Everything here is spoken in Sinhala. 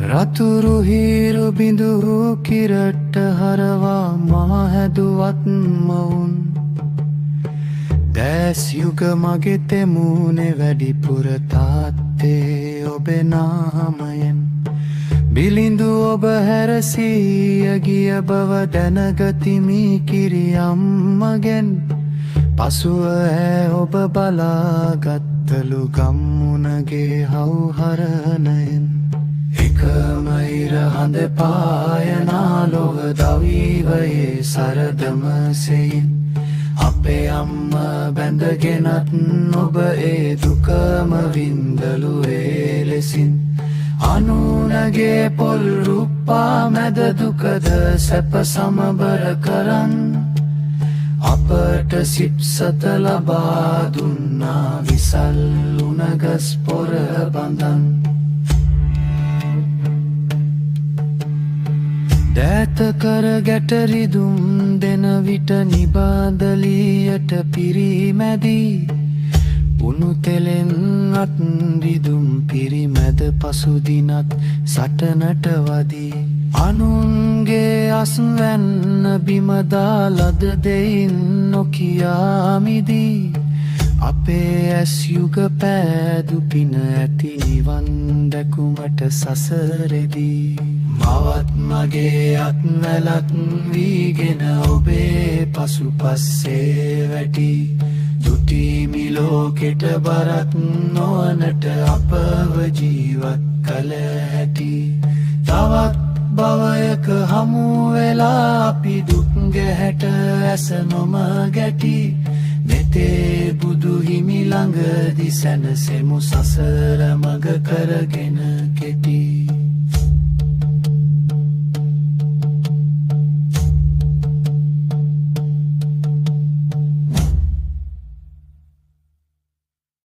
රතුරු හිරු බිඳුහු කිරට හරවා මා හැදුවත් මවුන් දැස් යුග මගේ තෙමුණේ වැඩිපුර තාත්තේ ඔබේ නාමයෙන් බිලිඳු ඔබ හැරසීය ගිය බව දැනගතිමි කිරියම්මගෙන් පසුව ඔබ බලාගත්තලු ගම්මුණගේ හවුහරණයෙන් එකම ඉර හඳ පායනා ලොව දවීවයේ සරදම සෙයින් අපේ අම්ම බැඳගෙනත් ඔබ ඒ දුකම වින්දලු ඒ ලෙසින් අනුනගේ පොල් රුප්පා මැද දුකද සැප සමබර කරන් අපට සිප්සත ලබා දුන්නා විසල් උණගස් පොර බඳන් දෑත කර ගැටරිදුම් දෙන විට නිබාදලියට පිරිමැදී උණු තෙලෙන් අත් රිදුම් පිරිමැද පසුදිනත් සටනට වදී අනුන්ගේ අස්වැන්න බිමදා ලද දෙයින් නොකියාමිදී අපේ ඇස් යුග පෑදු පින ඇති නිවන් දැකුමට සසරෙදී මවත් මගේ අත්වැලක් වීගෙන ඔබේ පසු පස්සේ වැටි දුටීමි ලෝකෙට බරක් නොවනට අපව ජීවත් කළ හැටි තවත් භවයක හමු වෙලා අපි දුක් ගැහැට ඇස නොම ගැටි මෙතේ බුදු හිමි ළඟදී සැනසෙමු සසර මග කරගෙන කෙටි